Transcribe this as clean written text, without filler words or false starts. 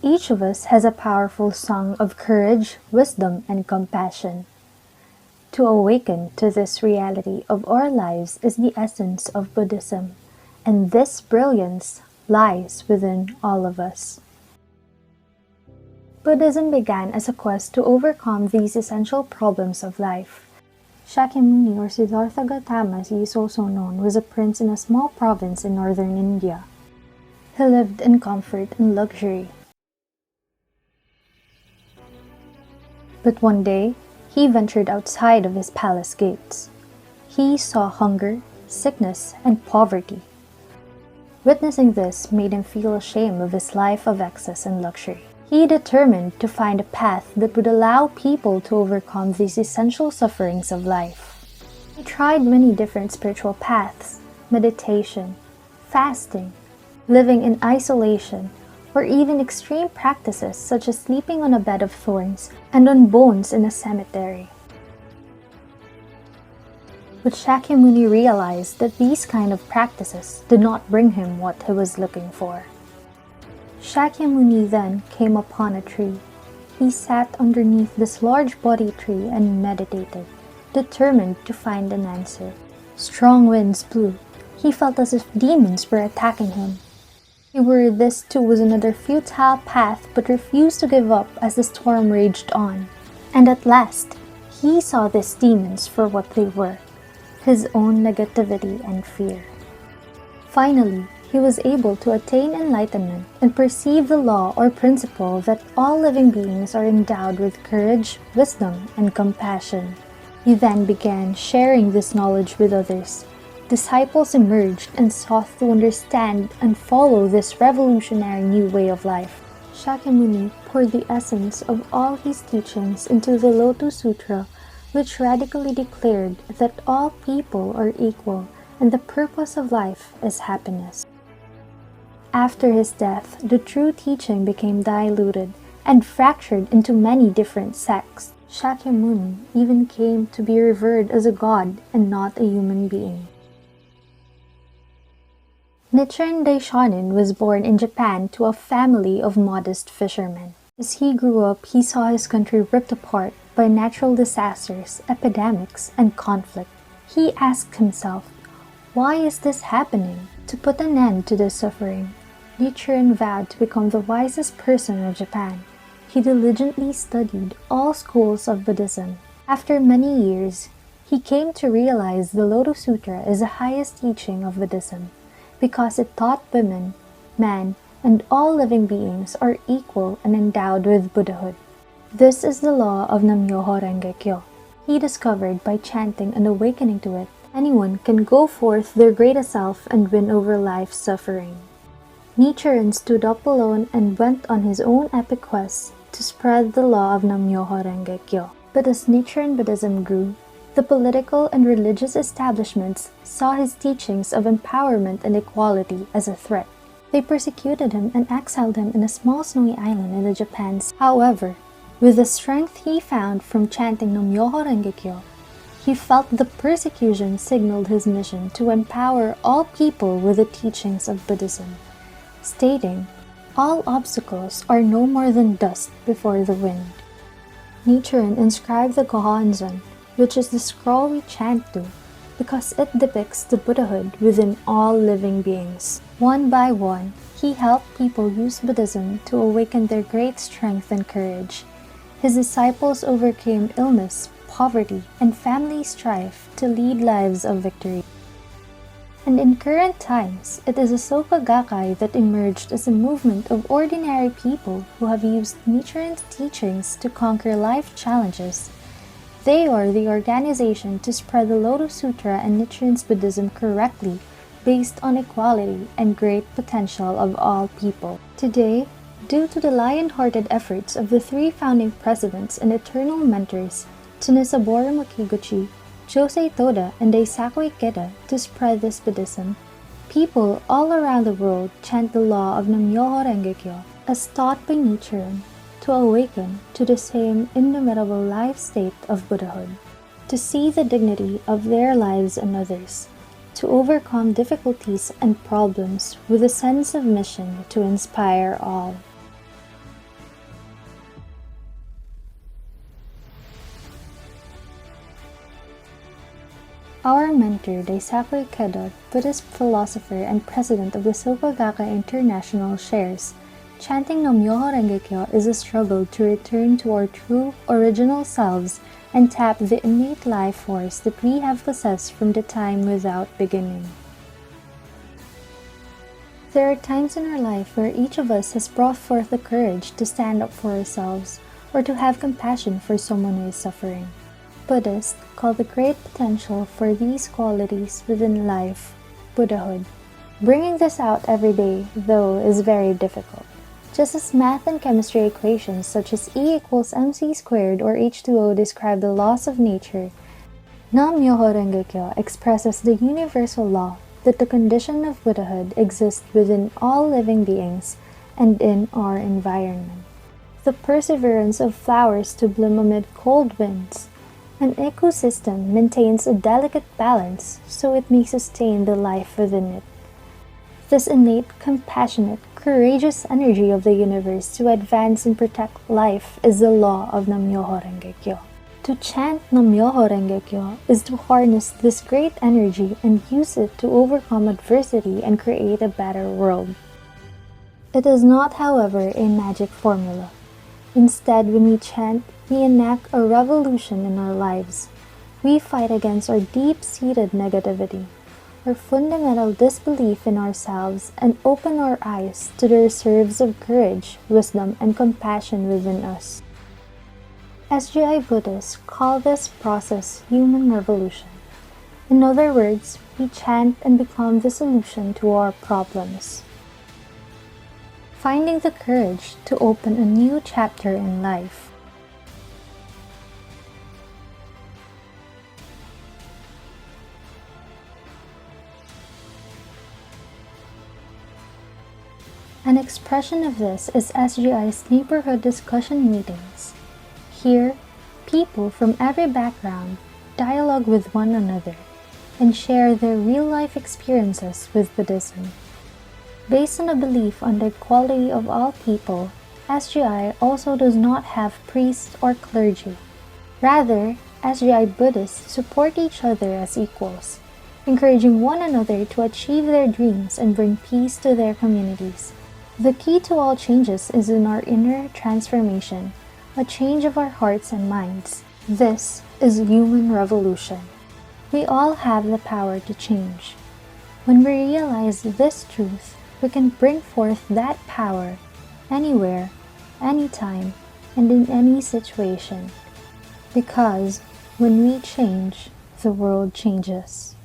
Each of us has a powerful song of courage, wisdom, and compassion. To awaken to this reality of our lives is the essence of Buddhism, and this brilliance lies within all of us. Buddhism began as a quest to overcome these essential problems of life. Shakyamuni, or Siddhartha Gautama as he is also known, was a prince in a small province in northern India. He lived in comfort and luxury. But one day, he ventured outside of his palace gates. He saw hunger, sickness, and poverty. Witnessing this made him feel ashamed of his life of excess and luxury. He determined to find a path that would allow people to overcome these essential sufferings of life. He tried many different spiritual paths: meditation, fasting, living in isolation, or even extreme practices such as sleeping on a bed of thorns and on bones in a cemetery. But Shakyamuni realized that these kind of practices did not bring him what he was looking for. Shakyamuni then came upon a tree. He sat underneath this large body tree and meditated, determined to find an answer. Strong winds blew. He felt as if demons were attacking him. He worried this too was another futile path, but refused to give up as the storm raged on. And at last, he saw these demons for what they were: his own negativity and fear. Finally, he was able to attain enlightenment and perceive the law or principle that all living beings are endowed with courage, wisdom, and compassion. He then began sharing this knowledge with others. Disciples emerged and sought to understand and follow this revolutionary new way of life. Shakyamuni poured the essence of all his teachings into the Lotus Sutra, which radically declared that all people are equal and the purpose of life is happiness. After his death, the true teaching became diluted and fractured into many different sects. Shakyamuni even came to be revered as a god and not a human being. Nichiren Daishonin was born in Japan to a family of modest fishermen. As he grew up, he saw his country ripped apart by natural disasters, epidemics, and conflict. He asked himself, why is this happening? To put an end to this suffering, Nichiren vowed to become the wisest person of Japan. He diligently studied all schools of Buddhism. After many years, he came to realize the Lotus Sutra is the highest teaching of Buddhism, because it taught women, man, and all living beings are equal and endowed with Buddhahood. This is the law of Nam-myoho Renge-kyo. He discovered by chanting and awakening to it, anyone can go forth their greatest self and win over life's suffering. Nichiren stood up alone and went on his own epic quest to spread the law of Nam-myoho Renge-kyo. But as Nichiren Buddhism grew, the political and religious establishments saw his teachings of empowerment and equality as a threat. They persecuted him and exiled him in a small snowy island in the Japan Sea. However, with the strength he found from chanting Nam-myoho Renge-kyo, he felt the persecution signaled his mission to empower all people with the teachings of Buddhism, stating, "All obstacles are no more than dust before the wind." Nichiren inscribed the Gohonzon, which is the scroll we chant to, because it depicts the Buddhahood within all living beings. One by one, he helped people use Buddhism to awaken their great strength and courage. His disciples overcame illness, poverty, and family strife to lead lives of victory. And in current times, it is a Soka Gakkai that emerged as a movement of ordinary people who have used Nichiren's teachings to conquer life challenges. They are the organization to spread the Lotus Sutra and Nichiren's Buddhism correctly, based on equality and great potential of all people. Today, due to the lion-hearted efforts of the three founding presidents and eternal mentors, Tsunesaburo Makiguchi, Josei Toda, and Daisaku Ikeda, to spread this Buddhism, people all around the world chant the law of Nam-myoho Renge-kyo, as taught by Nichiren, to awaken to the same inimitable life state of Buddhahood, to see the dignity of their lives and others, to overcome difficulties and problems with a sense of mission to inspire all. Our mentor, Daisaku Ikeda, Buddhist philosopher and president of the Soka Gakkai International, shares, chanting Nam-myoho Renge-kyo is a struggle to return to our true, original selves and tap the innate life force that we have possessed from the time without beginning. There are times in our life where each of us has brought forth the courage to stand up for ourselves or to have compassion for someone who is suffering. Buddhists call the great potential for these qualities within life Buddhahood. Bringing this out every day, though, is very difficult. Just as math and chemistry equations such as E equals mc squared or H2O describe the laws of nature, Nam-myoho Renge-kyo expresses the universal law that the condition of Buddhahood exists within all living beings and in our environment. The perseverance of flowers to bloom amid cold winds. An ecosystem maintains a delicate balance so it may sustain the life within it. This innate, compassionate, courageous energy of the universe to advance and protect life is the law of Nam-myoho Renge-kyo. To chant Nam-myoho Renge-kyo is to harness this great energy and use it to overcome adversity and create a better world. It is not, however, a magic formula. Instead, when we chant, we enact a revolution in our lives. We fight against our deep-seated negativity, our fundamental disbelief in ourselves, and open our eyes to the reserves of courage, wisdom, and compassion within us. SGI Buddhists call this process human revolution. In other words, we chant and become the solution to our problems. Finding the courage to open a new chapter in life. An expression of this is SGI's neighborhood discussion meetings. Here, people from every background dialogue with one another and share their real-life experiences with Buddhism. Based on a belief on the equality of all people, SGI also does not have priests or clergy. Rather, SGI Buddhists support each other as equals, encouraging one another to achieve their dreams and bring peace to their communities. The key to all changes is in our inner transformation, a change of our hearts and minds. This is human revolution. We all have the power to change. When we realize this truth, we can bring forth that power anywhere, anytime, and in any situation. Because when we change, the world changes.